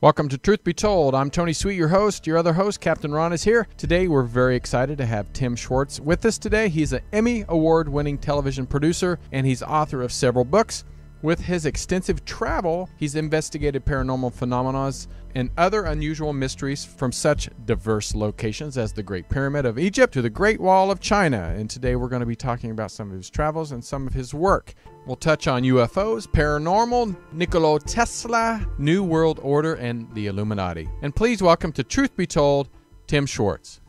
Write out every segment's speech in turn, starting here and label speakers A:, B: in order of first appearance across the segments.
A: Welcome to Truth Be Told. I'm Tony Sweet, your host. Your other host, Captain Ron, is here. Today, we're very excited to have Tim Swartz with us today. He's an Emmy Award-winning television producer, and he's author of several books. With his extensive travel, he's investigated paranormal phenomena and other unusual mysteries from such diverse locations as the Great Pyramid of Egypt to the Great Wall of China. And today we're going to be talking about some of his travels and some of his work. We'll touch on UFOs, paranormal, Nikola Tesla, New World Order, and the Illuminati. And please welcome to Truth Be Told, Tim Swartz.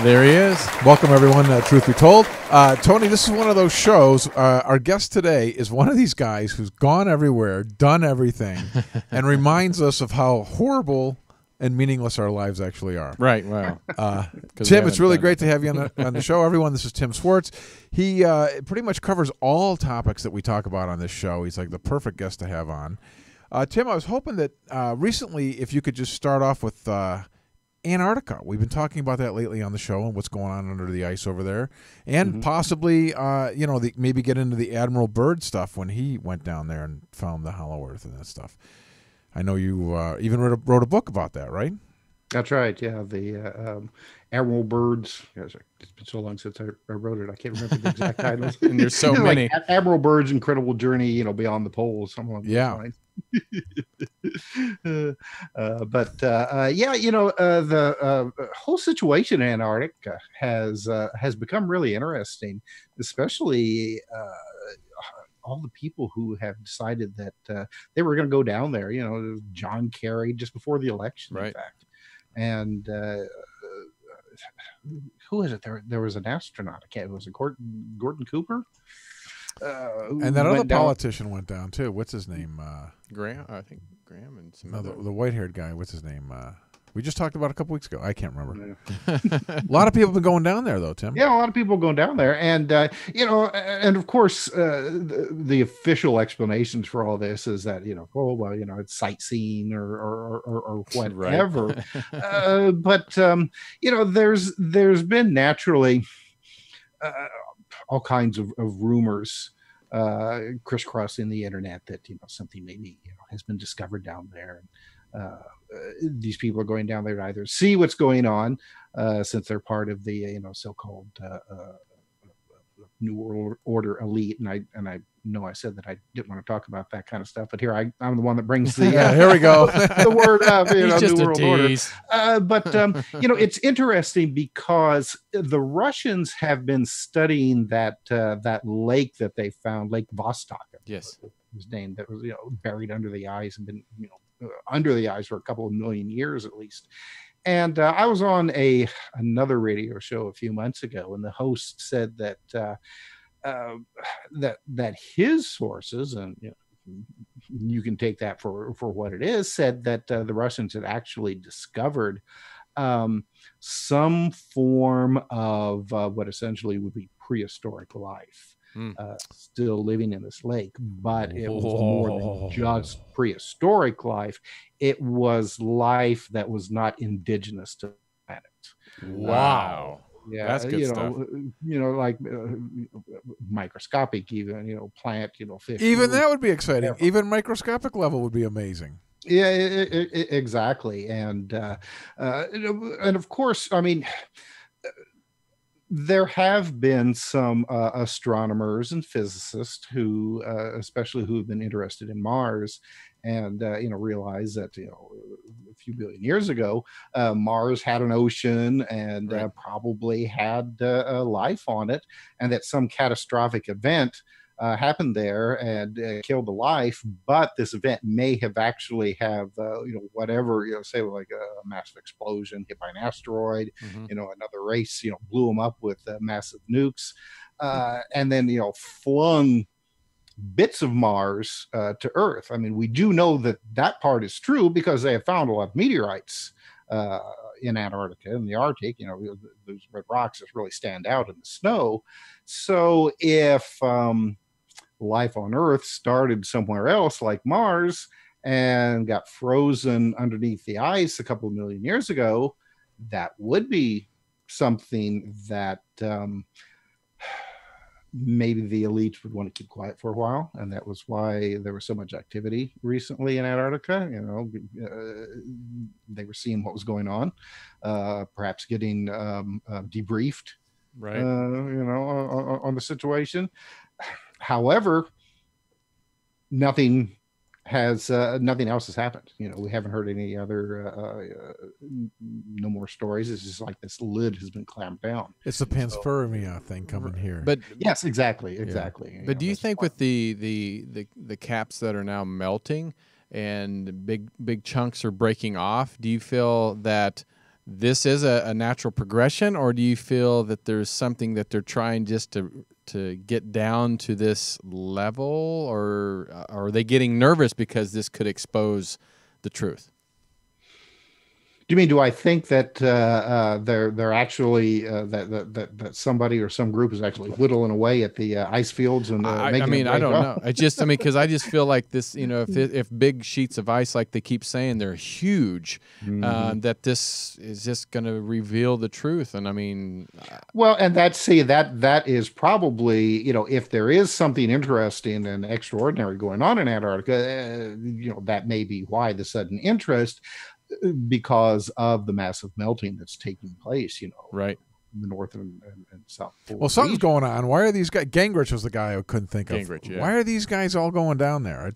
B: There he is. Welcome, everyone, Truth Be Told. Tony, this is one of those shows. Our guest today is one of these guys who's gone everywhere, done everything, and reminds us of how horrible and meaningless our lives actually are.
A: Right, wow.
B: Tim, it's really great to have you on the show. Everyone, this is Tim Swartz. He pretty much covers all topics that we talk about on this show. He's like the perfect guest to have on. Tim, I was hoping that recently, if you could just start off with Antarctica. We've been talking about that lately on the show and what's going on under the ice over there, and possibly, maybe get into the Admiral Byrd stuff when he went down there and found the Hollow Earth and that stuff. I know you even wrote a book about that, right?
C: That's right. Yeah, the Admiral Byrd's. It's been so long since I wrote it. I can't remember the exact titles.
A: And there's so many.
C: Like Admiral Byrd's incredible journey, beyond the poles. Something along those lines. The whole situation in Antarctica has become really interesting, especially all the people who have decided that they were going to go down there. John Kerry just before the election,
A: right.
C: In fact, and who is it? There was an astronaut. Was it Gordon Cooper?
B: And that other politician went down too. What's his name?
A: Graham, I think Graham and some other.
B: The white-haired guy. What's his name? We just talked about it a couple weeks ago. I can't remember. A lot of people have been going down there, though, Tim.
C: Yeah, a lot of people going down there, and and of course, the official explanations for all this is that it's sightseeing or whatever. There's been naturally all kinds of rumors crisscrossing the internet that something maybe has been discovered down there. These people are going down there to either see what's going on, since they're part of the so-called New World Order elite, and I know I said that I didn't want to talk about that kind of stuff, but here I'm the one that brings the
B: here we go
C: the word
A: New
C: World Order. It's interesting because the Russians have been studying that lake that they found, Lake Vostok.
A: Yes,
C: was named, that was buried under the ice and been under the ice for a couple of million years at least. And I was on another radio show a few months ago, and the host said that that his sources, and you can take that for what it is, said that the Russians had actually discovered some form of what essentially would be prehistoric life. Still living in this lake, but it was more than just prehistoric life. It was life that was not indigenous to the planet.
A: Wow.
C: Yeah,
A: that's good stuff.
C: Like microscopic, even plant, fish.
B: Even that would be exciting. Even microscopic level would be amazing.
C: Yeah, exactly. And of course, I mean, there have been some astronomers and physicists who, especially who have been interested in Mars, and realize that a few billion years ago, Mars had an ocean and probably had life on it, and that some catastrophic event happened there and killed the life. But this event may have actually have whatever, say like a massive explosion hit by an asteroid, another race blew them up with massive nukes, and then flung bits of Mars to Earth. I mean, we do know that part is true because they have found a lot of meteorites in Antarctica and the Arctic. Those red rocks that really stand out in the snow. So if life on Earth started somewhere else like Mars and got frozen underneath the ice a couple of million years ago, that would be something that maybe the elites would want to keep quiet for a while, and that was why there was so much activity recently in Antarctica. They were seeing what was going on, perhaps getting debriefed,
A: Right.
C: on the situation. However, nothing else has happened. We haven't heard any other no more stories. It's just like this lid has been clamped down.
B: It's the panspermia thing coming here.
C: But yes, exactly.
A: But do you think with the caps that are now melting and big chunks are breaking off, do you feel that this is a natural progression, or do you feel that there's something that they're trying just to get down to this level, or are they getting nervous because this could expose the truth?
C: Do you mean, do I think that they're actually that somebody or some group is actually whittling away at the ice fields and
A: I don't know. Because I just feel like this, if big sheets of ice, like they keep saying, they're huge, that this is just going to reveal the truth. And
C: well, and that is probably, if there is something interesting and extraordinary going on in Antarctica, that may be why the sudden interest, because of the massive melting that's taking place,
A: right,
C: in the North and South Pole.
B: Well, something's going on. Why are these guys? Gingrich was the guy I couldn't think of.
A: Yeah.
B: Why are these guys all going down there?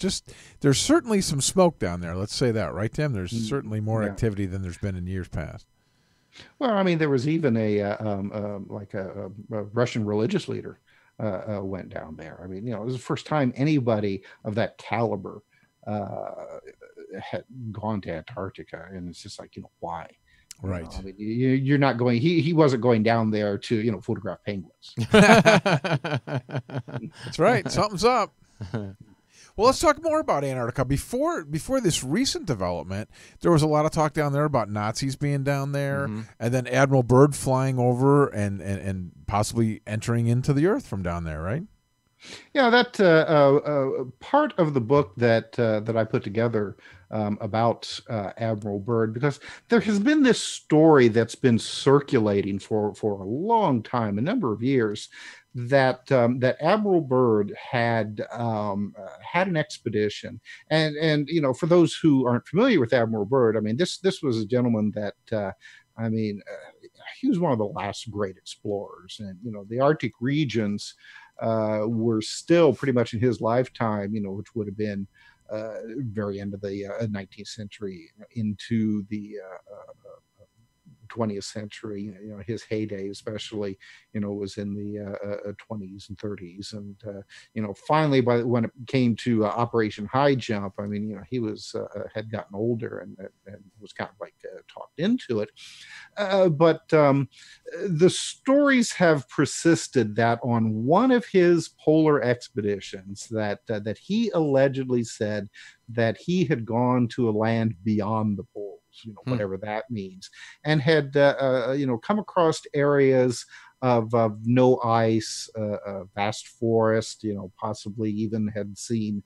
B: There's certainly some smoke down there. Let's say that, right, Tim? There's certainly more activity than there's been in years past.
C: Well, there was even a Russian religious leader went down there. It was the first time anybody of that caliber had gone to Antarctica, and it's just like, why?
B: Right.
C: You're not going. He wasn't going down there to photograph penguins.
B: That's right. Something's up. Well, let's talk more about Antarctica. Before this recent development, there was a lot of talk down there about Nazis being down there, and then Admiral Byrd flying over and possibly entering into the Earth from down there, right?
C: Yeah, that part of the book that I put together about Admiral Byrd, because there has been this story that's been circulating for a long time, a number of years, that Admiral Byrd had an expedition, and for those who aren't familiar with Admiral Byrd, this was a gentleman that he was one of the last great explorers, and the Arctic regions were still pretty much in his lifetime, which would have been very end of the 19th century into the 20th century. His heyday especially, was in the 20s and 30s, and finally, when it came to Operation Highjump, he was had gotten older and was kind of like talked into it, but the stories have persisted that on one of his polar expeditions that he allegedly said that he had gone to a land beyond the poles, whatever that means, and had come across areas of no ice, vast forest, possibly even had seen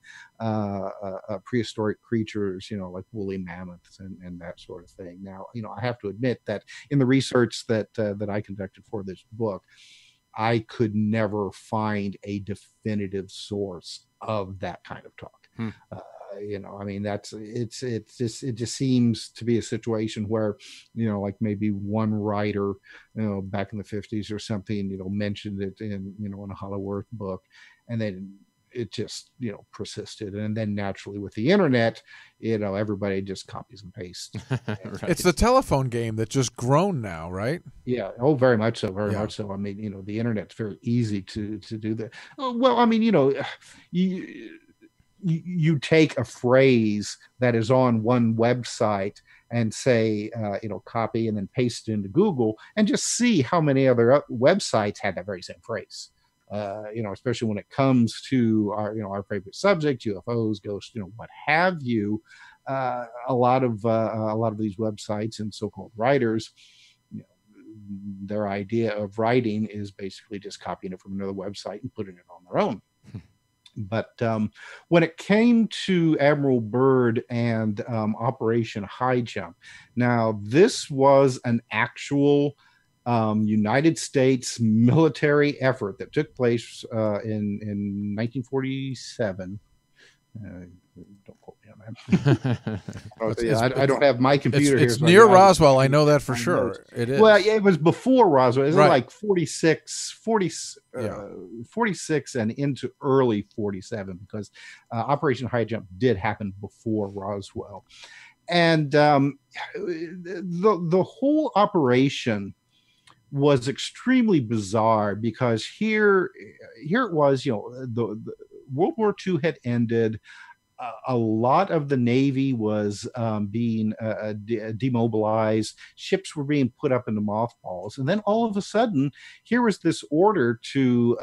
C: prehistoric creatures, like woolly mammoths and that sort of thing. Now, I have to admit that in the research that I conducted for this book, I could never find a definitive source of that kind of talk. It just seems to be a situation where, like maybe one writer, back in the 50s or something, mentioned it in a Hollow Earth book, and then it just, persisted. And then naturally with the internet, everybody just copies and pastes.
A: Right.
B: It's the telephone game that's just grown now, right?
C: Yeah. Oh, very much so. Very much so. The internet's very easy to do that. Well, you take a phrase that is on one website and say, copy and then paste it into Google, and just see how many other websites had that very same phrase. Especially when it comes to our favorite subject, UFOs, ghosts, what have you. A lot of these websites and so-called writers, their idea of writing is basically just copying it from another website and putting it on their own. But when it came to Admiral Byrd and Operation Highjump, now this was an actual United States military effort that took place in 1947. Don't quote me on that. I don't have my computer here.
B: It's near Roswell. I know that for sure. It is.
C: Well, yeah, it was before Roswell. It was
B: Right.
C: like 46 and into early 47, because Operation Highjump did happen before Roswell. And the whole operation was extremely bizarre, because here it was, the World War II had ended. A lot of the Navy was being demobilized. Ships were being put up into mothballs, and then all of a sudden, here was this order to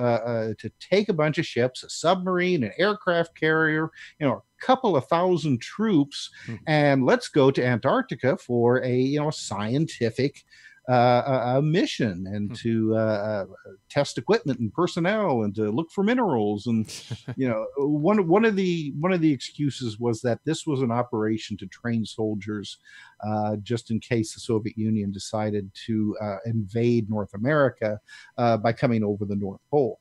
C: take a bunch of ships, a submarine, an aircraft carrier, a couple of thousand troops, and let's go to Antarctica for a scientific a mission, and to test equipment and personnel, and to look for minerals. And one of the excuses was that this was an operation to train soldiers, just in case the Soviet Union decided to invade North America by coming over the North Pole.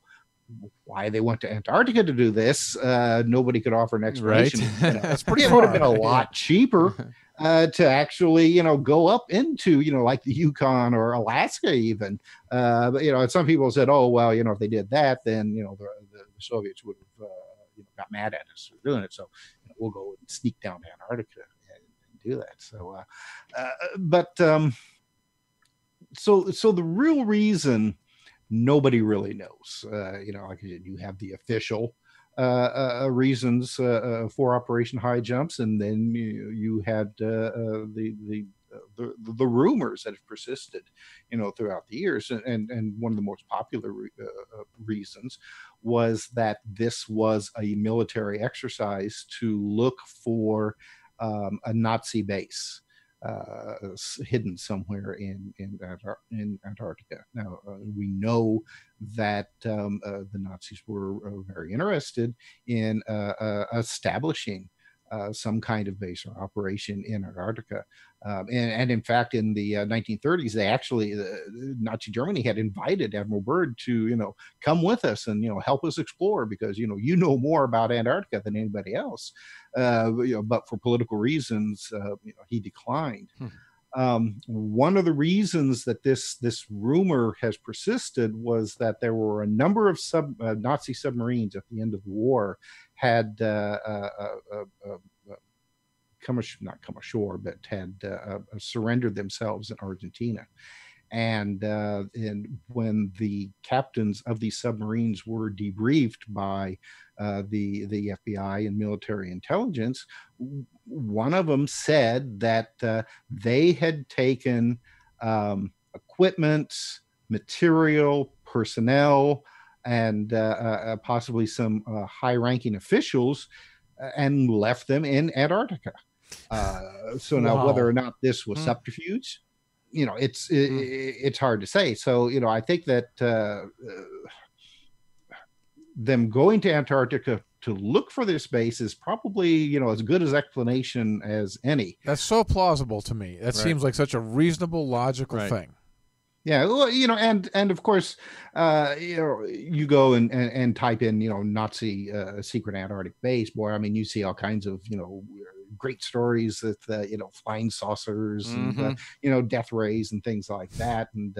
C: Why they went to Antarctica to do this, nobody could offer an explanation.
A: Right.
B: That's pretty
C: It would have been a lot cheaper to actually, go up into, like the Yukon or Alaska even. But, some people said, oh, well, if they did that, then, the Soviets would have got mad at us for doing it. So we'll go and sneak down to Antarctica and do that. So, so the real reason, nobody really knows. Like you have the official reasons for Operation Highjumps, and then you had the rumors that have persisted, throughout the years. And one of the most popular reasons was that this was a military exercise to look for a Nazi base hidden somewhere in Antarctica. Now, we know that the Nazis were very interested in establishing some kind of base or operation in Antarctica. And in fact, in the 1930s, they actually, Nazi Germany had invited Admiral Byrd to, come with us and, help us explore, because, you know more about Antarctica than anybody else. But for political reasons, he declined. One of the reasons that this rumor has persisted was that there were a number of Nazi submarines at the end of the war had not come ashore, but had surrendered themselves in Argentina. And when the captains of these submarines were debriefed by the FBI and military intelligence, one of them said that they had taken equipment, material, personnel, and possibly some high-ranking officials, and left them in Antarctica. So now, whether or not this was subterfuge, it's hard to say. So, I think that them going to Antarctica to look for this base is probably, as good as explanation as any.
B: That's so plausible to me. That seems like such a reasonable, logical thing.
C: Yeah, well, and of course, you go and type in, Nazi secret Antarctic base. Boy, I mean, you see all kinds of, great stories with, flying saucers and, death rays and things like that. And,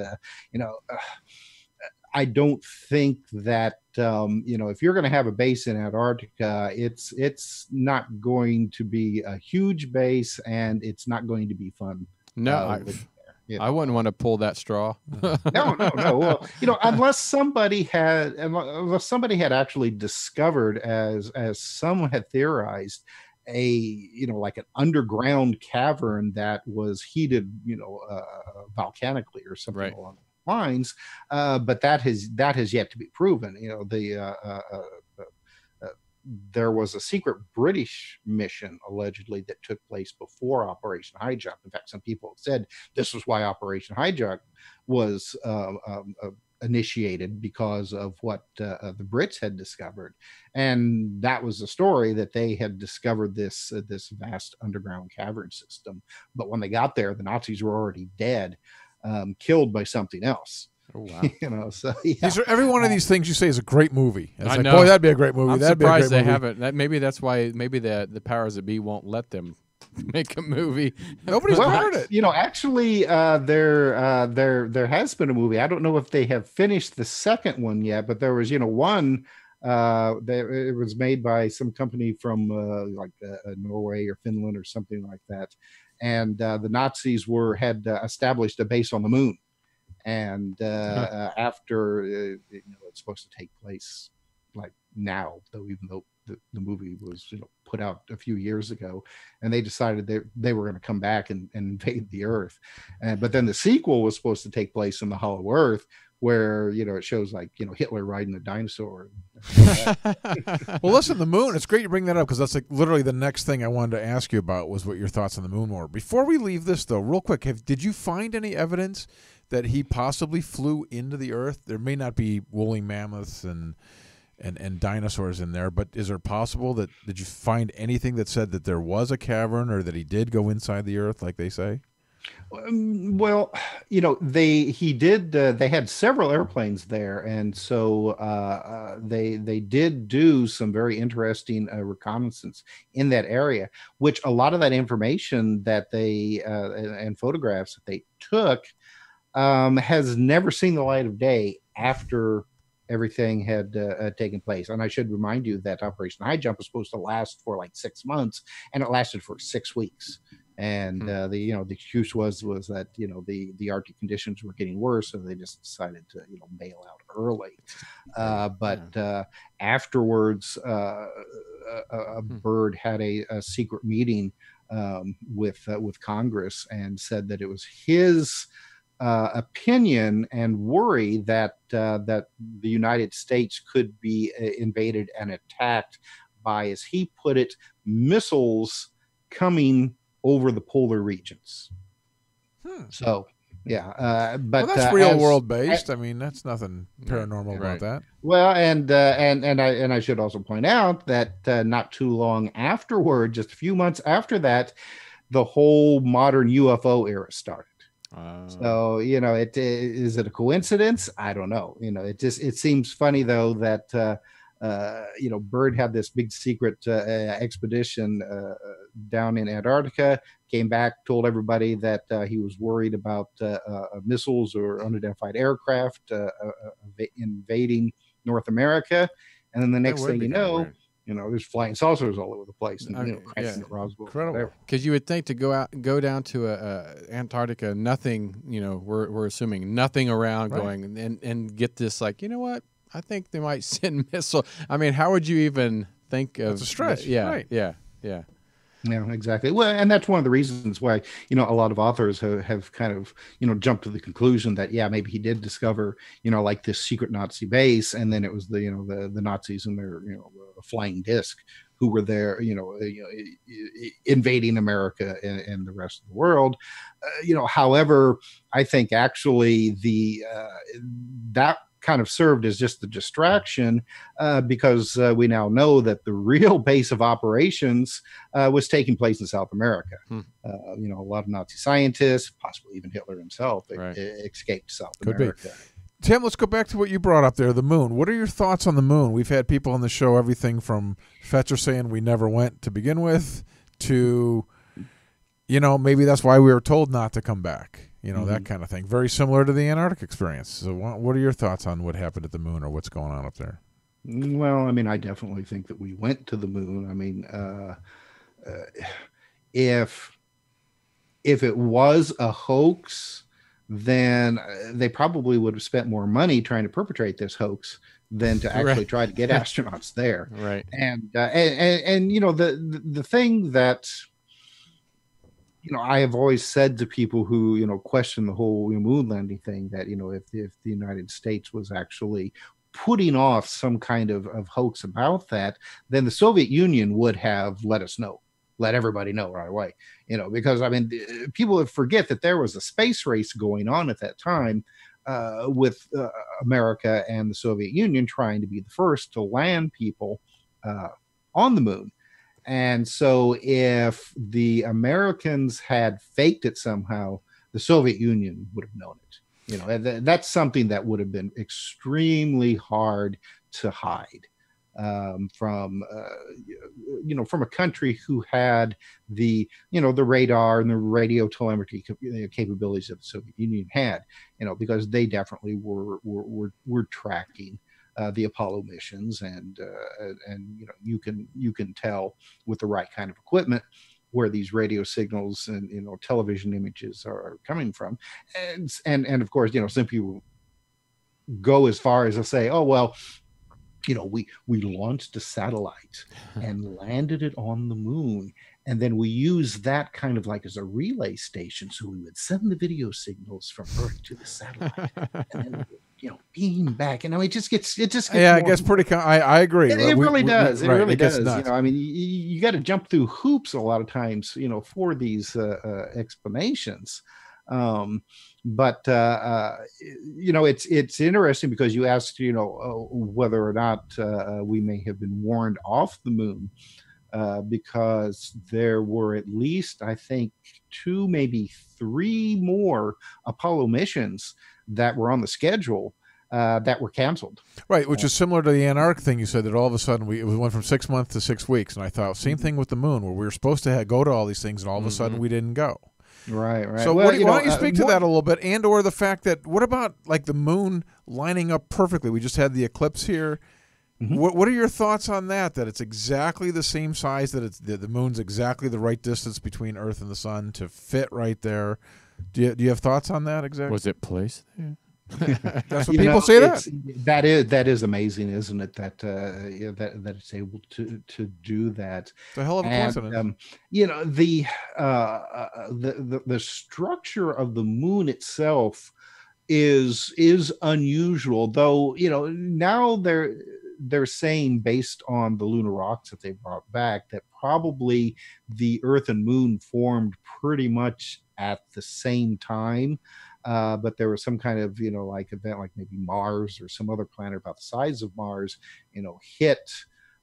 C: I don't think that, if you're going to have a base in Antarctica, it's not going to be a huge base, and it's not going to be fun.
A: No, I wouldn't want to pull that straw.
C: No. Well, unless somebody had actually discovered, as some had theorized, like an underground cavern that was heated, volcanically or something along those lines. But that has yet to be proven. There was a secret British mission allegedly that took place before Operation Highjump. In fact, some people have said this was why Operation Highjump was initiated, because of what the Brits had discovered. And that was the story, that they had discovered this vast underground cavern system. But when they got there, the Nazis were already dead. killed by something else.
A: Oh, wow.
C: So yeah.
B: Every one of these things you say is a great movie. It's
A: I
B: like,
A: know.
B: boy, that'd be a great movie.
A: I'm
B: That'd be a
A: surprised
B: great
A: they
B: movie.
A: haven't. Maybe that's why. Maybe the powers that be won't let them make a movie.
B: Nobody's heard it.
C: Actually, there has been a movie. I don't know if they have finished the second one yet, but there was one. It was made by some company from Norway or Finland or something like that, and the Nazis had established a base on the moon. And after it's supposed to take place like now, though, even though the movie was put out a few years ago, and they decided they were going to come back and invade the Earth, but then the sequel was supposed to take place in the Hollow Earth, where it shows like Hitler riding a dinosaur.
B: Well, listen, the moon. It's great you bring that up, because that's like literally the next thing I wanted to ask you about was what your thoughts on the moon were. Before we leave this, though, real quick, did you find any evidence that he possibly flew into the Earth? There may not be woolly mammoths and dinosaurs in there, but is there possible did you find anything that said that there was a cavern, or that he did go inside the Earth like they say?
C: Well, they had several airplanes there, and so they did do some very interesting reconnaissance in that area, which a lot of that information that they and photographs that they took has never seen the light of day after everything had taken place. And I should remind you that Operation Highjump was supposed to last for like 6 months, and it lasted for 6 weeks. And the excuse was that the Arctic conditions were getting worse, so they just decided to bail out early. But afterwards, Byrd had a secret meeting with Congress and said that it was his opinion and worry that the United States could be invaded and attacked by, as he put it, missiles coming over the polar regions. So yeah, but
B: that's real world based. I mean, that's nothing paranormal about that.
C: Well, and I should also point out that not too long afterward, just a few months after that, the whole modern UFO era started. So is it a coincidence? I don't know. It seems funny though that Byrd had this big secret expedition down in Antarctica, came back, told everybody that he was worried about missiles or unidentified aircraft invading North America, and then the next thing you know, there's flying saucers all over the place, and crashing at Roswell.
B: Incredible.
A: Because you would think to go down to Antarctica, nothing. We're assuming nothing around going, and get this like, what? I think they might send missile. I mean, how would you even think of?
B: It's a stretch.
A: Yeah.
C: Yeah, exactly. Well, and that's one of the reasons why, a lot of authors have kind of, jumped to the conclusion that, maybe he did discover, like this secret Nazi base. And then it was the Nazis and their, flying disc who were there, invading America and the rest of the world. However, I think actually that kind of served as just the distraction because we now know that the real base of operations was taking place in South America. A lot of Nazi scientists, possibly even Hitler himself, escaped South America.
B: Tim, let's go back to what you brought up there, the moon. What are your thoughts on the moon? We've had people on the show, everything from Fetcher saying we never went to begin with to, maybe that's why we were told not to come back. That kind of thing. Very similar to the Antarctic experience. So what are your thoughts on what happened at the moon, or what's going on up there?
C: Well, I mean, I definitely think that we went to the moon. I mean, if it was a hoax, then they probably would have spent more money trying to perpetrate this hoax than to actually try to get astronauts there.
A: Right.
C: And the thing that I have always said to people who, question the whole moon landing thing that, if the United States was actually putting off some kind of hoax about that, then the Soviet Union would have let everybody know right away, because I mean, people forget that there was a space race going on at that time with America and the Soviet Union trying to be the first to land people on the moon. And so if the Americans had faked it somehow the Soviet Union would have known it. And that's something that would have been extremely hard to hide from from a country who had the the radar and the radio telemetry capabilities that the Soviet Union had. Because they definitely were tracking the Apollo missions, and you can tell with the right kind of equipment where these radio signals and television images are coming from, and of course some people go as far as to say, oh well, we launched a satellite and landed it on the moon, and then we used that kind of like as a relay station, so we would send the video signals from Earth to the satellite, and then beam back. And it just gets
B: yeah, I guess pretty. I agree.
C: It really does. It really does.
B: Nuts.
C: You got to jump through hoops a lot of times, for these explanations. But it's interesting because you asked, whether or not we may have been warned off the moon, because there were at least, I think, 2, maybe 3 more Apollo missions that were on the schedule that were canceled.
B: Right, which is similar to the Antarctic thing you said, that all of a sudden we went from 6 months to 6 weeks. And I thought, same thing with the moon, where we were supposed to go to all these things, and all of a sudden we didn't go.
C: Right.
B: So why don't you speak to that a little bit, and or the fact that, what about like the moon lining up perfectly? We just had the eclipse here. Mm-hmm. What are your thoughts on that? That it's exactly the same size, that the moon's exactly the right distance between Earth and the sun to fit right there. Do you have thoughts on that exactly?
A: Was it placed there?
B: That's what people say.
C: That is amazing, isn't it? That that it's able to do that.
B: It's a hell of a coincidence.
C: The structure of the moon itself is unusual, though. Now they're saying, based on the lunar rocks that they brought back, that probably the Earth and moon formed pretty much at the same time. But there was some kind of, like event, like maybe Mars or some other planet about the size of Mars, hit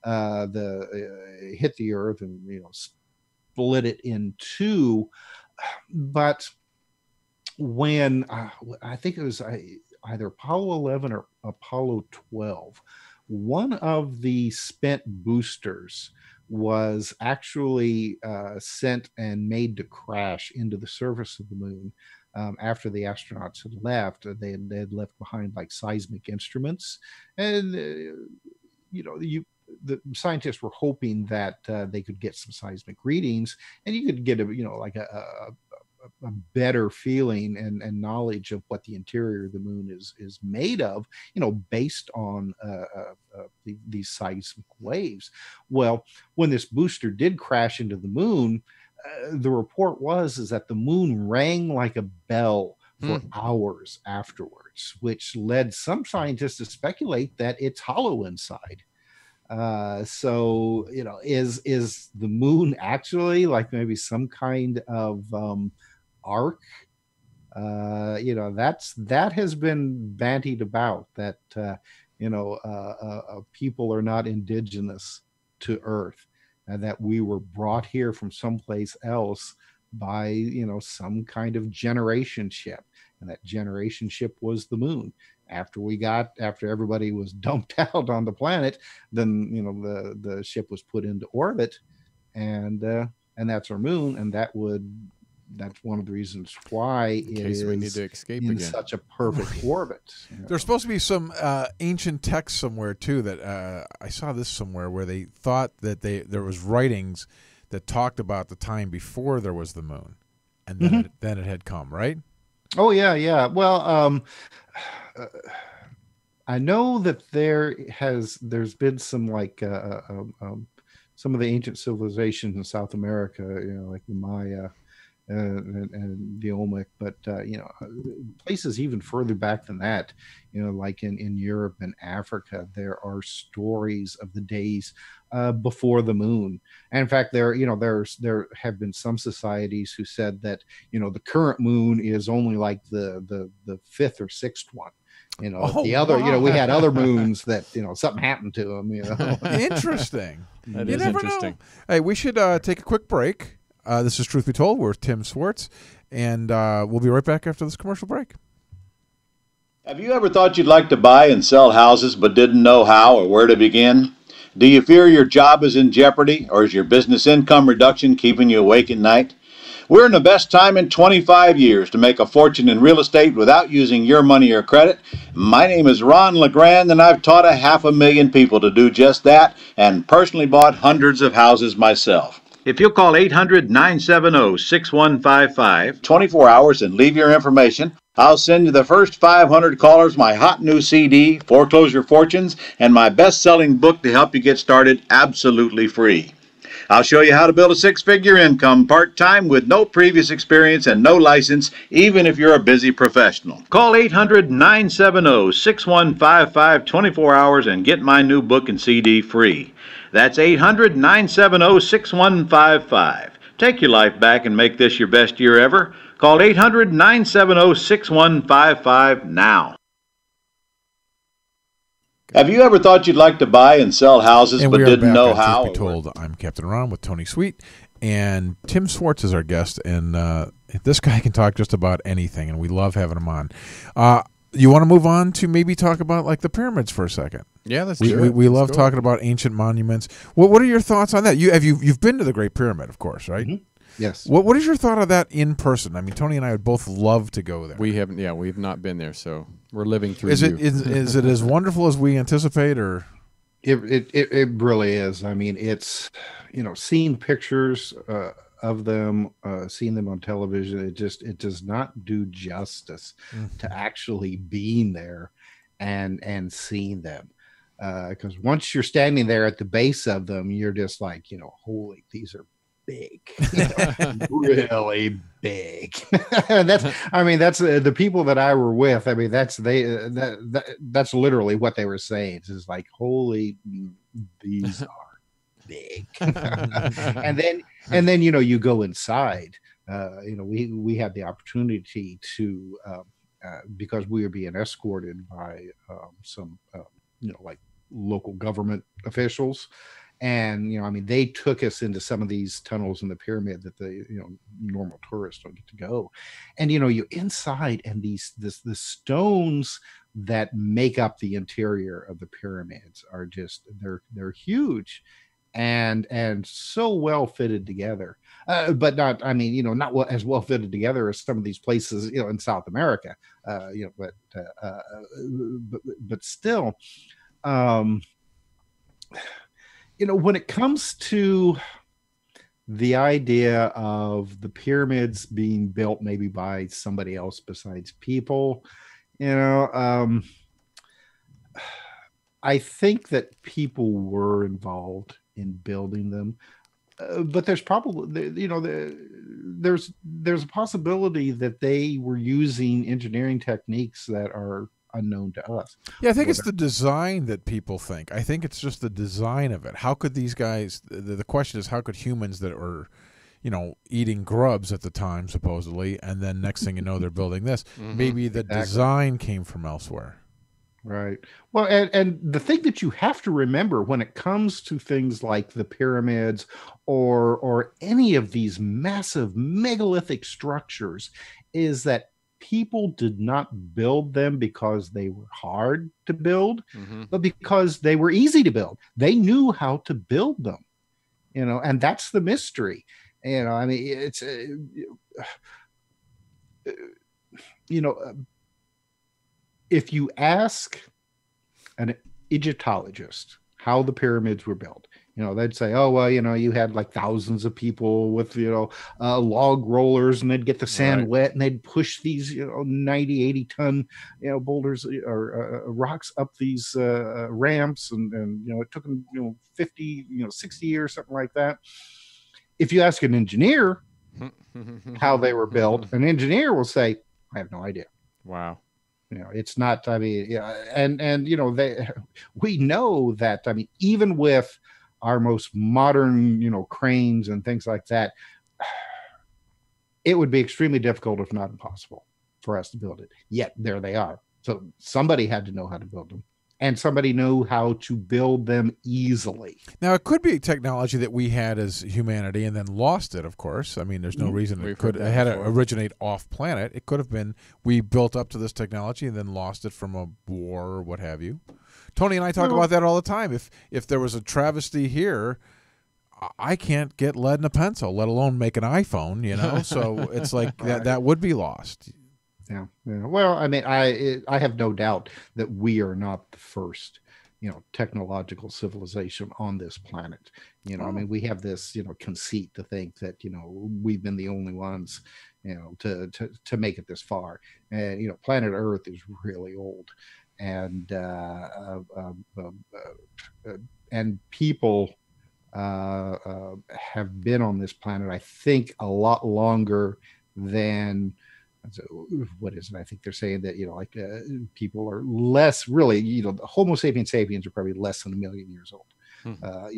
C: the Earth and, split it in two. But when I think it was either Apollo 11 or Apollo 12, one of the spent boosters was actually sent and made to crash into the surface of the moon. After the astronauts had left, they had left behind like seismic instruments, and the scientists were hoping that they could get some seismic readings, and you could get a better feeling and knowledge of what the interior of the moon is made of, based on these seismic waves. Well, when this booster did crash into the moon, the report is that the moon rang like a bell for hours afterwards, which led some scientists to speculate that it's hollow inside. So, is the moon actually like maybe some kind of arc? That has been bandied about, that people are not indigenous to Earth, and that we were brought here from someplace else by some kind of generation ship, and that generation ship was the moon. After everybody was dumped out on the planet, then the ship was put into orbit, and that's our moon, and that's one of the reasons why it is
A: we need to escape
C: in
A: again.
C: Such a perfect orbit.
B: There's supposed to be some ancient text somewhere too, that I saw this somewhere, where they thought that there was writings that talked about the time before there was the moon, and then then it had come, right?
C: Oh yeah. Well, I know that there's been some like some of the ancient civilizations in South America, like the Maya and the Olmec, but places even further back than that, like in Europe and Africa, there are stories of the days before the moon. And in fact, there have been some societies who said that the current moon is only like the fifth or sixth one. The other,
B: wow.
C: We had other moons that something happened to them.
B: Interesting.
A: That
B: You
A: is
B: never
A: interesting.
B: know. Hey, we should take a quick break. This is Truth Be Told. We're with Tim Swartz, and we'll be right back after this commercial break.
D: Have you ever thought you'd like to buy and sell houses but didn't know how or where to begin? Do you fear your job is in jeopardy, or is your business income reduction keeping you awake at night? We're in the best time in 25 years to make a fortune in real estate without using your money or credit. My name is Ron LeGrand, and I've taught 500,000 people to do just that, and personally bought hundreds of houses myself. If you'll call 800-970-6155, 24 hours, and leave your information, I'll send you the first 500 callers my hot new CD, Foreclosure Fortunes, and my best-selling book to help you get started absolutely free. I'll show you how to build a six-figure income part-time with no previous experience and no license, even if you're a busy professional. Call 800-970-6155, 24 hours, and get my new book and CD free. That's 800-970-6155. Take your life back and make this your best year ever. Call 800-970-6155 now. Have you ever thought you'd like to buy and sell houses but didn't know how?
B: Truth Be Told, I'm Captain Ron with Tony Sweet, and Tim Swartz is our guest, and this guy can talk just about anything, and we love having him on. You want to move on to maybe talk about like the pyramids for a second?
A: Yeah, let's do it.
B: We love talking about ancient monuments. What are your thoughts on that? You've been to the Great Pyramid, of course, right?
C: Mm-hmm. Yes.
B: What is your thought of that in person? I mean, Tony and I would both love to go there.
A: We haven't. Yeah, we've not been there, so we're living through.
B: Is it as wonderful as we anticipate, or?
C: It really is. I mean, it's seeing pictures of them, seeing them on television. It does not do justice to actually being there and seeing them. Because once you're standing there at the base of them, you're just like, holy, these are big, really big. That's the people that I were with. I mean, that's literally what they were saying. It's like, holy, these are big. and then you go inside. We had the opportunity to because we were being escorted by some like local government officials. And, they took us into some of these tunnels in the pyramid that the, normal tourists don't get to go. And, you're inside, and the stones that make up the interior of the pyramids are just, they're huge and so well fitted together. But not, not as well fitted together as some of these places, in South America, but still, when it comes to the idea of the pyramids being built maybe by somebody else besides people, I think that people were involved in building them, but there's probably, there's a possibility that they were using engineering techniques that are unknown to us.
B: Yeah, I think it's the design that people think. I think it's just the design of it. How could these guys, the question is, how could humans that were, eating grubs at the time, supposedly, and then next thing you know, they're building this. Maybe the design came from elsewhere.
C: Right. Well, and the thing that you have to remember when it comes to things like the pyramids or any of these massive megalithic structures is that people did not build them because they were hard to build, but because they were easy to build. They knew how to build them, and that's the mystery. It's, if you ask an Egyptologist how the pyramids were built, they'd say, oh, well, you had like thousands of people with, log rollers, and they'd get the sand wet, and they'd push these, 90, 80 ton, boulders or rocks up these ramps. And it took them, 50, 60 years, something like that. If you ask an engineer how they were built, an engineer will say, I have no idea.
A: Wow.
C: It's not, we know that, even with our most modern, cranes and things like that, it would be extremely difficult, if not impossible, for us to build it. Yet there they are. So somebody had to know how to build them. and somebody knew how to build them easily.
B: Now, it could be technology that we had as humanity and then lost it, of course. I mean, there's no reason it had to originate off planet. It could have been we built up to this technology and then lost it from a war or what have you. Tony and I talk about that all the time. If there was a travesty here, I can't get lead in a pencil, let alone make an iPhone, you know? So it's like that would be lost.
C: Yeah. Well, I mean, I have no doubt that we are not the first, technological civilization on this planet. I mean, we have this, conceit to think that, we've been the only ones, to make it this far. And, planet Earth is really old. And people have been on this planet, I think, a lot longer than. So what is it? I think they're saying that, people are less really, the Homo sapiens sapiens are probably less than 1 million years old.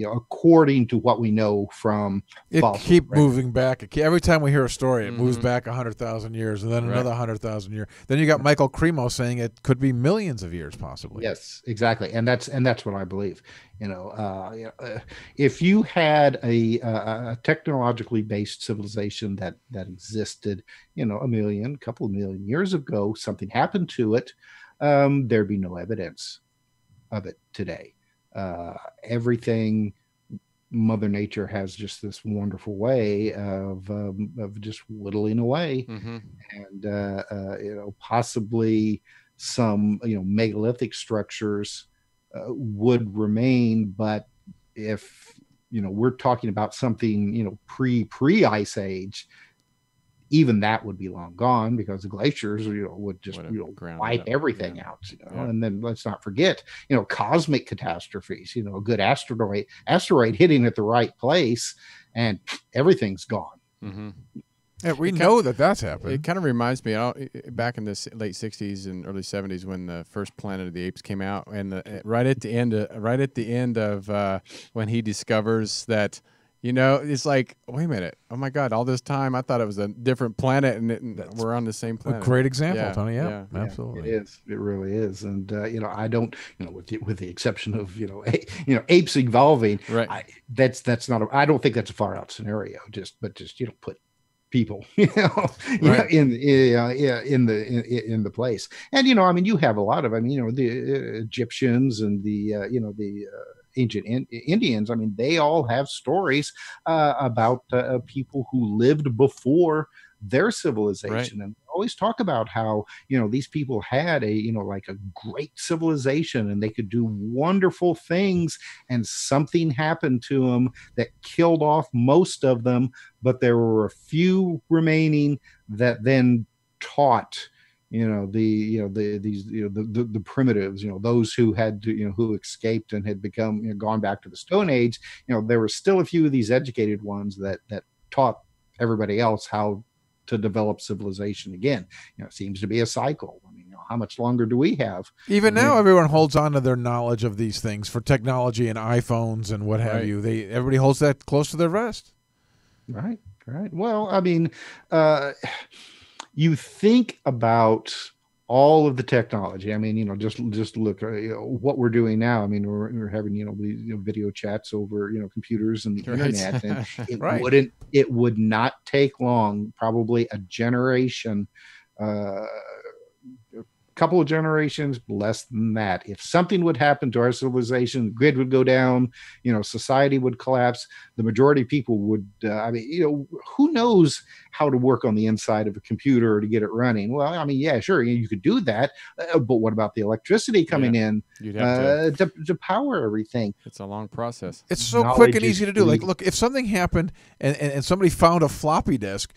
C: According to what we know from
B: it keep moving back. Every time we hear a story, it moves back 100,000 years, and then another 100,000 years. Then you got Michael Cremo saying it could be millions of years, possibly.
C: Yes, exactly, and that's what I believe. If you had a technologically based civilization that existed, a couple of million years ago, something happened to it, there'd be no evidence of it today. Everything Mother Nature has just this wonderful way of just whittling away, and possibly some megalithic structures would remain, but if we're talking about something pre Ice Age, even that would be long gone because the glaciers, would just wipe everything out. And then let's not forget, cosmic catastrophes. A good asteroid hitting at the right place, and everything's gone.
B: Yeah, we know that's happened.
A: It kind of reminds me back in the late '60s and early '70s when the first Planet of the Apes came out, and right at the end of when he discovers that. It's like, wait a minute. Oh, my God. All this time, I thought it was a different planet, and we're on the same planet.
B: A great example, Tony. Yeah, absolutely.
C: It is. It really is. And, I don't, with the exception of, apes evolving,
A: right.
C: That's not, I don't think that's a far out scenario, but put people,
A: right.
C: in the place. And, you have a lot of, the Egyptians and the ancient Indians, they all have stories about people who lived before their civilization,
A: right.
C: and they always talk about how these people had a like a great civilization, and they could do wonderful things, and something happened to them that killed off most of them, but there were a few remaining that then taught the primitives, those who had to, who escaped and had become, gone back to the Stone Age, there were still a few of these educated ones that taught everybody else how to develop civilization again. It seems to be a cycle. How much longer do we have?
B: Even now, everyone holds on to their knowledge of these things for technology and iPhones and what have you. Everybody holds that close to their vest.
C: Right. Well, you think about all of the technology. Just look what we're doing now. We're having these video chats over computers and the internet, and it would not take long, probably a generation, couple of generations, less than that. If something would happen to our civilization, the grid would go down, society would collapse. The majority of people would, who knows how to work on the inside of a computer to get it running? Well, yeah, sure, you could do that. But what about the electricity coming in to power everything?
A: It's a long process.
B: It's so quick and easy to do. Like, look, if something happened and somebody found a floppy disk,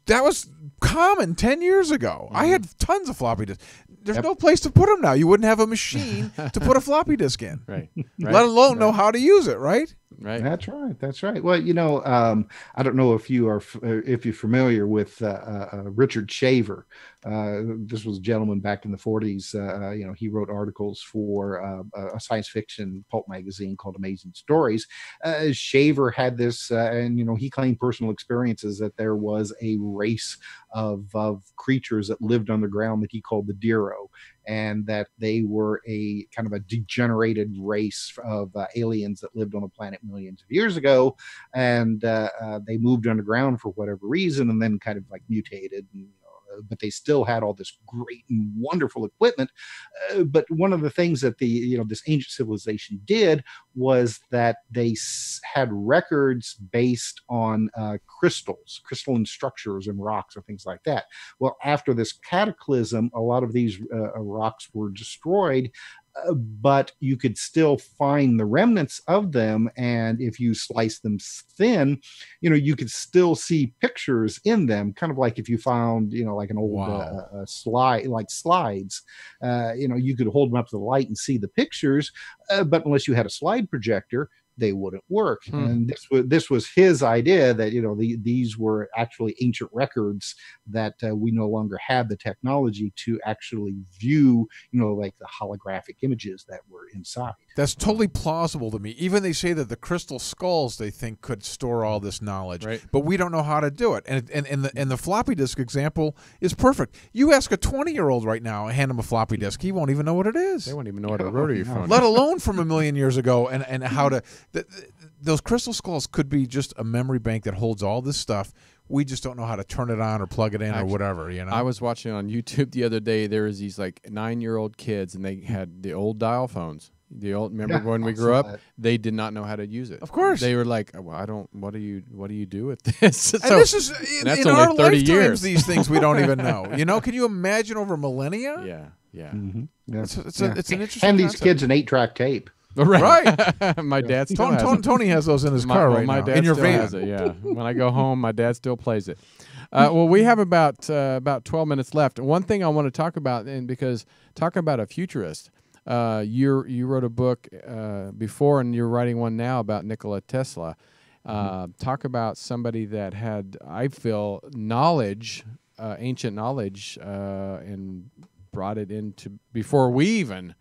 B: that was common 10 years ago. I had tons of floppy disks. There's no place to put them now. You wouldn't have a machine to put a floppy disk in,
A: right?
B: Let alone know how to use it, right?
A: Right.
C: That's right. Well, I don't know if you're familiar with Richard Shaver. This was a gentleman back in the 40s. He wrote articles for a science fiction pulp magazine called Amazing Stories. Shaver had this, and he claimed personal experiences that there was a race of creatures that lived underground that he called the Diro. and that they were a kind of a degenerated race of aliens that lived on the planet millions of years ago, and they moved underground for whatever reason, and then kind of like mutated. And, but they still had all this great and wonderful equipment. But one of the things that this ancient civilization did was that they had records based on crystalline structures and rocks and things like that. Well, after this cataclysm, a lot of these rocks were destroyed, but you could still find the remnants of them, and if you slice them thin, you could still see pictures in them, kind of like if you found like an old slides, you could hold them up to the light and see the pictures, but unless you had a slide projector, they wouldn't work. And this was his idea, that these were actually ancient records that we no longer have the technology to actually view, like the holographic images that were inside.
B: That's totally plausible to me. Even they say that the crystal skulls they think could store all this knowledge,
A: right,
B: but we don't know how to do it. And the floppy disk example is perfect. You ask a 20-year-old right now, hand him a floppy disk, he won't even know what it is.
A: They won't even know what a rotary phone is.
B: Let alone from a million years ago, and how to. Those crystal skulls could be just a memory bank that holds all this stuff. We just don't know how to turn it on or plug it in or whatever. I
A: was watching on YouTube the other day. There was these like 9-year-old kids, and they had the old dial phones. Remember when we grew up? They did not know how to use it.
B: Of course,
A: they were like, "Well, I don't. What do you do with this?"
B: And this is
A: that's
B: in
A: only
B: our
A: 30
B: lifetimes.
A: years.
B: These things we don't even know. Can you imagine over millennia?
A: Yeah.
C: Mm-hmm. Yeah.
B: It's an interesting.
C: And these
B: concept.
C: kids an 8-track tape.
B: Right.
A: My dad still has it.
B: Tony has those in his car right
A: my
B: now.
A: Dad
B: In your
A: still
B: van.
A: has it, yeah. When I go home, my dad still plays it. Well, we have about 12 minutes left. One thing I want to talk about, and because talking about a futurist, you wrote a book before, and you're writing one now about Nikola Tesla. Talk about somebody that had, I feel, knowledge, ancient knowledge, and brought it into before we even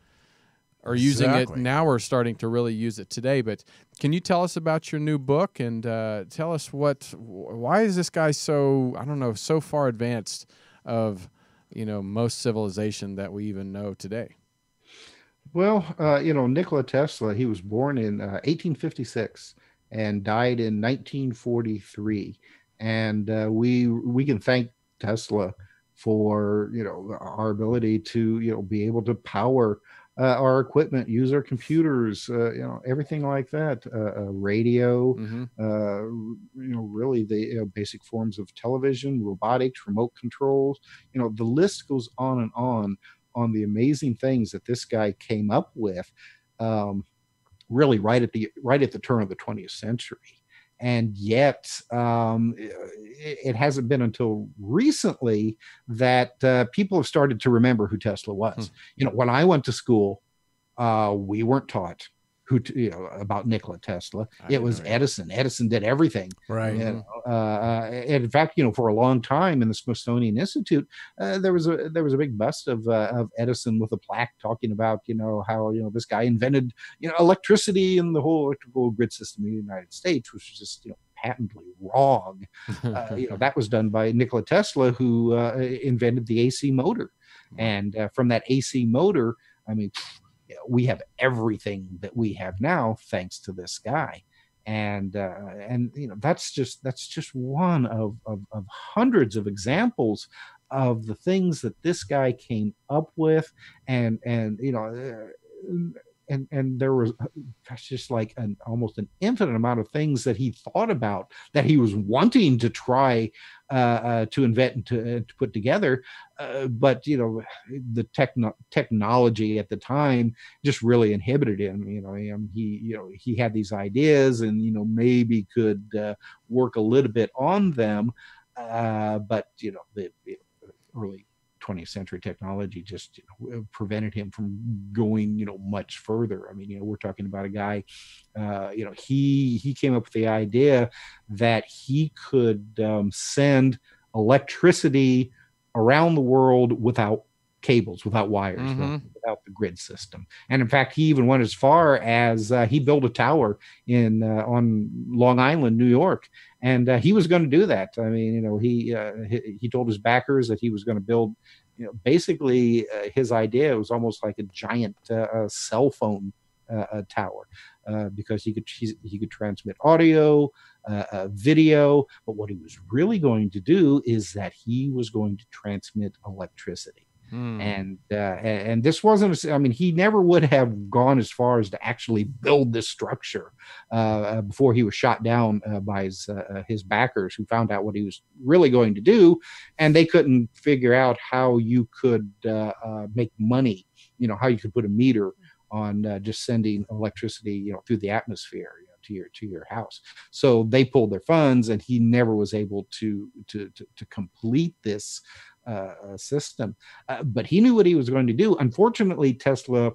A: are using it. Now we're starting to really use it today. But can you tell us about your new book, and tell us why is this guy so far advanced of most civilization that we even know today?
C: Well, Nikola Tesla, he was born in 1856 and died in 1943, and we can thank Tesla for our ability to be able to power our equipment, use our computers, everything like that, radio, really the basic forms of television, robotics, remote controls. The list goes on the amazing things that this guy came up with, really right at the turn of the 20th century. And yet it hasn't been until recently that people have started to remember who Tesla was. When I went to school, we weren't taught about Nikola Tesla. It was Edison. Edison did everything.
B: Right.
C: And in fact, for a long time in the Smithsonian Institute, there was a big bust of Edison with a plaque talking about how this guy invented electricity and the whole electrical grid system in the United States, which was just patently wrong. That was done by Nikola Tesla, who invented the AC motor, and from that AC motor, we have everything that we have now thanks to this guy. And that's just one of hundreds of examples of the things that this guy came up with, and there was just like almost an infinite amount of things that he thought about, that he was wanting to try to invent and to put together, but the technology at the time just really inhibited him. He had these ideas, and maybe could work a little bit on them, but the early 20th century technology just prevented him from going much further. We're talking about a guy, he came up with the idea that he could send electricity around the world without cables, without wires, without the grid system. And in fact, he even went as far as he built a tower on Long Island, New York, and he was going to do that. He told his backers that he was going to build basically his idea was almost like a giant cell phone tower, because he could transmit audio, video, but what he was really going to do is that he was going to transmit electricity. And this wasn't, I mean, he never would have gone as far as to actually build this structure before he was shot down by his backers, who found out what he was really going to do, and they couldn't figure out how you could make money, how you could put a meter on just sending electricity, through the atmosphere, to your house. So they pulled their funds, and he never was able to complete this system. But he knew what he was going to do. Unfortunately, Tesla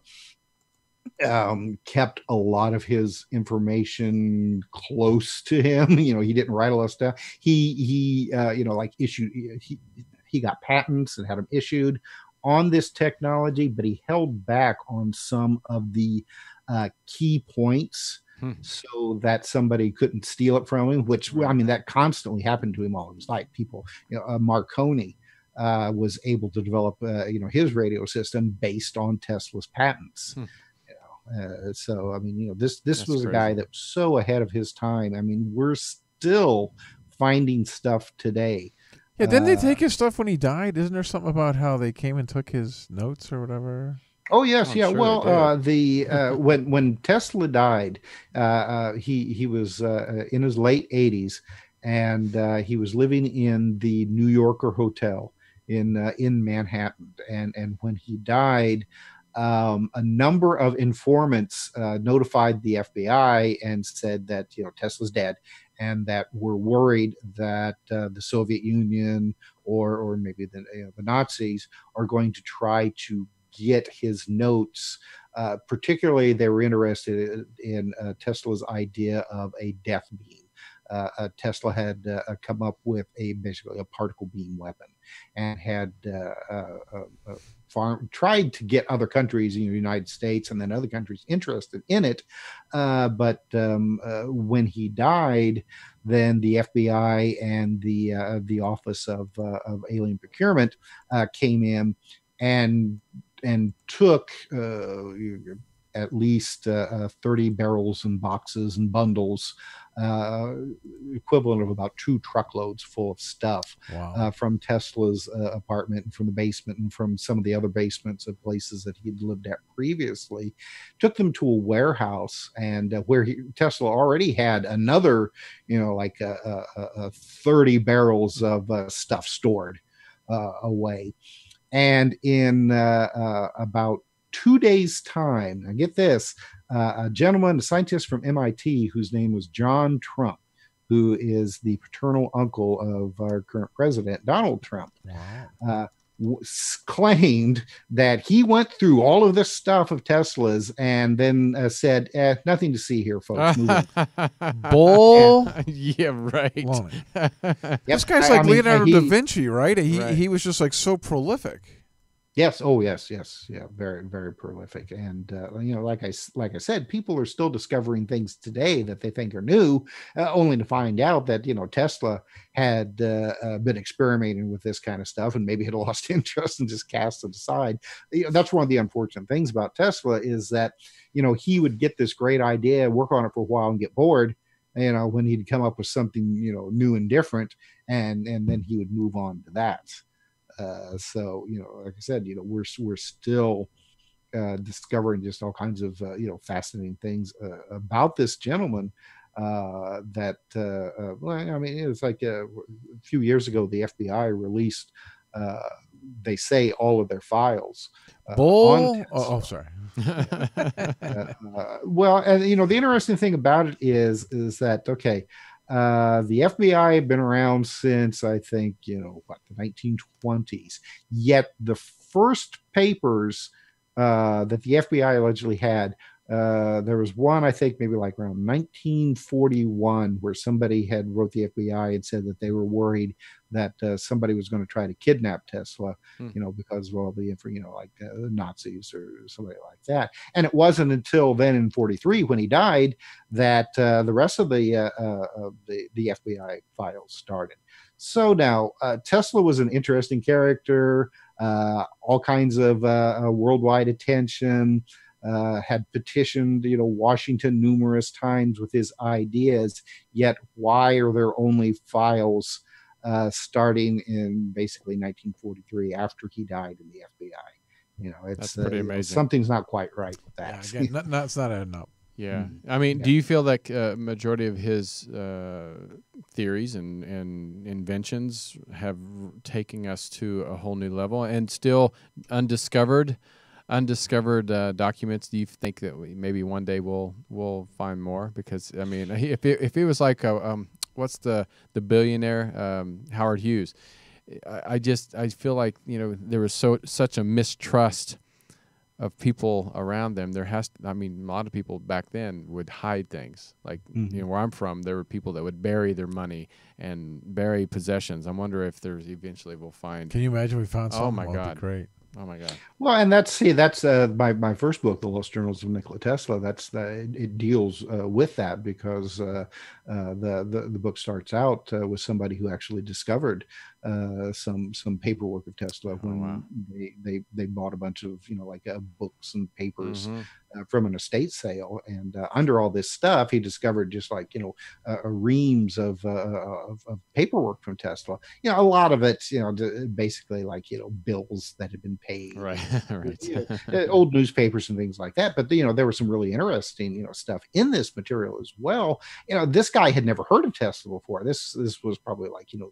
C: kept a lot of his information close to him. He didn't write a lot of stuff. He got patents and had them issued on this technology, but he held back on some of the key points so that somebody couldn't steal it from him, which, I mean, that constantly happened to him all his life. People, Marconi was able to develop, his radio system based on Tesla's patents. So, I mean, this was crazy. A guy that was so ahead of his time. I mean, we're still finding stuff today.
B: Yeah, didn't they take his stuff when he died? Isn't there something about how they came and took his notes or whatever?
C: Oh yes, yeah. Sure, well, when Tesla died, he was in his late 80s, and he was living in the New Yorker Hotel in Manhattan. And when he died, a number of informants notified the FBI and said that Tesla's dead, and that we're worried that the Soviet Union or maybe the Nazis are going to try to get his notes. Particularly, they were interested in Tesla's idea of a death beam. Tesla had come up with basically a particle beam weapon, and had tried to get other countries in the United States and then other countries interested in it. But when he died, then the FBI and the Office of Alien Procurement came in and took at least 30 barrels and boxes and bundles, equivalent of about 2 truckloads full of stuff.
B: Wow.
C: From Tesla's apartment, and from the basement, and from some of the other basements of places that he'd lived at previously. Took them to a warehouse, and where Tesla already had another, 30 barrels of stuff stored away. And in about 2 days' time, now get this, a scientist from MIT, whose name was John Trump, who is the paternal uncle of our current president, Donald Trump, claimed that he went through all of this stuff of Tesla's and then said, nothing to see here, folks. Move on.
B: Bull.
A: Yeah, right.
B: Yep. This guy's like Leonardo da Vinci, right? He was just like so prolific.
C: Yes. Oh, yes. Yeah. Very, very prolific. And, like I said, people are still discovering things today that they think are new, only to find out that, Tesla had been experimenting with this kind of stuff and maybe had lost interest and just cast it aside. That's one of the unfortunate things about Tesla, is that, he would get this great idea, work on it for a while and get bored, when he'd come up with something, new and different, and then he would move on to that. So, like I said, we're still discovering just all kinds of, fascinating things about this gentleman that, it was like a few years ago, the FBI released, they say, all of their files.
B: Sorry.
C: Well, and, the interesting thing about it is that, okay, the FBI had been around since, I think, the 1920s. Yet the first papers that the FBI allegedly had, there was one, I think, maybe like around 1941, where somebody had wrote the FBI and said that they were worried that somebody was going to try to kidnap Tesla, because of all the, Nazis or somebody like that. And it wasn't until then in 43, when he died, that the rest of the FBI files started. So now Tesla was an interesting character. all kinds of worldwide attention. Had petitioned, Washington numerous times with his ideas. Yet, why are there only files starting in basically 1943 after he died in the FBI? It's
A: That's pretty amazing.
C: Something's not quite right with that.
B: Yeah, again, it's not adding up.
A: Yeah. I mean, do you feel like majority of his theories and inventions have taken us to a whole new level, and still undiscovered documents? Do you think that maybe one day we'll find more? Because I mean, if he was like what's the billionaire Howard Hughes, I feel like there was such a mistrust of people around them. A lot of people back then would hide things. Like where I'm from, there were people that would bury their money and bury possessions. I wonder if there's eventually we'll find.
B: Can you imagine we found something?
A: Oh my God,
B: that'd be great.
A: Oh my God.
C: Well, and that's my first book, The Lost Journals of Nikola Tesla. It deals with that, because the book starts out with somebody who actually discovered some paperwork of Tesla when they bought a bunch of books and papers from an estate sale, and under all this stuff he discovered just reams of paperwork from Tesla. A lot of it basically bills that had been paid,
A: right.
C: Old newspapers and things like that. But there was some really interesting stuff in this material as well. This guy had never heard of Tesla before. This was probably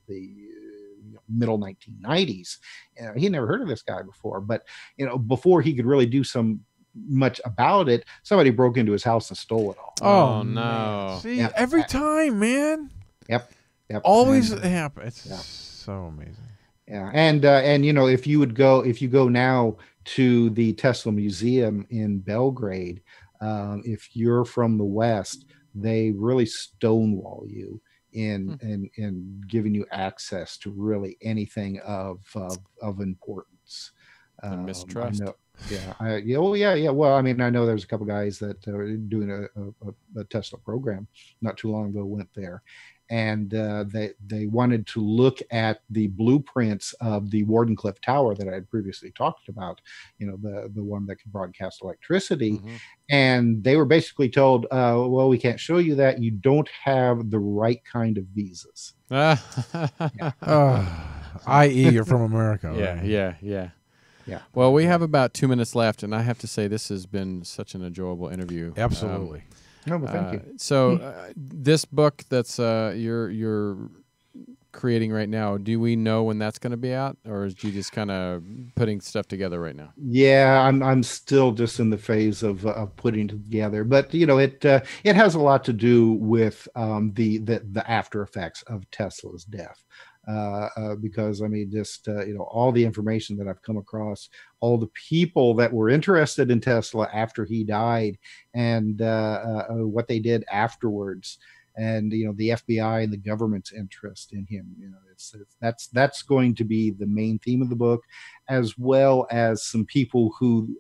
C: the middle 1990s. He had never heard of this guy before, but before he could really do much about it, somebody broke into his house and stole it all.
A: Oh no.
B: See, every time, man.
C: Yep.
B: Always happens. It's so amazing.
C: Yeah, and if you go now to the Tesla Museum in Belgrade, if you're from the West, they really stonewall you in giving you access to really anything of importance.
A: Mistrust.
C: Well, I mean, I know there's a couple guys that are doing a Tesla program not too long ago, went there, and they wanted to look at the blueprints of the Wardenclyffe Tower that I had previously talked about, the one that can broadcast electricity. And they were basically told, well, we can't show you that. You don't have the right kind of visas.
B: I.e. you're from America. Right?
A: Yeah. Well, we have about 2 minutes left, and I have to say this has been such an enjoyable interview.
B: Absolutely.
C: Thank you.
A: So this book that's you're creating right now, do we know when that's going to be out, or is you just kind of putting stuff together right now?
C: Yeah, I'm still just in the phase of putting together, but it has a lot to do with the after effects of Tesla's death. Because I mean, just all the information that I've come across, all the people that were interested in Tesla after he died, and what they did afterwards, and the FBI and the government's interest in him. That's going to be the main theme of the book, as well as some people who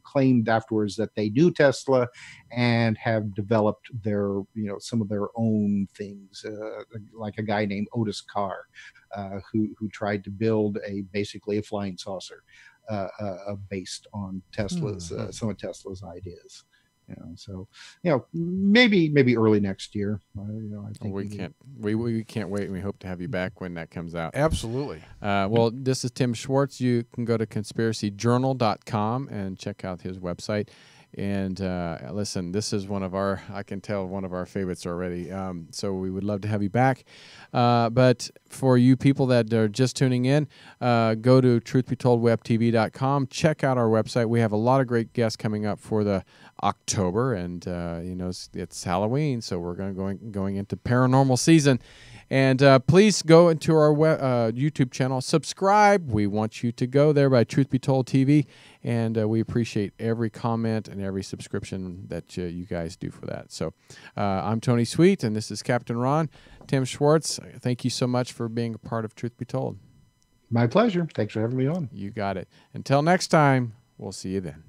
C: claimed afterwards that they knew Tesla and have developed their some of their own things, like a guy named Otis Carr, who tried to build basically a flying saucer based on Tesla's some of Tesla's ideas. So maybe early next year. I think
A: we can't wait, and we hope to have you back when that comes out.
B: Absolutely.
A: Well, this is Tim Swartz. You can go to conspiracyjournal.com and check out his website. And listen, this is I can tell one of our favorites already. So we would love to have you back. But for you people that are just tuning in, go to truthbetoldwebtv.com. Check out our website. We have a lot of great guests coming up for the October, and it's Halloween, so we're going into paranormal season. And please go into our YouTube channel, subscribe. We want you to go there by Truth Be Told TV, and we appreciate every comment and every subscription that you guys do for that. So I'm Tony Sweet, and this is Captain Ron. Tim Swartz, thank you so much for being a part of Truth Be Told.
C: My pleasure. Thanks for having me on.
A: You got it. Until next time, we'll see you then.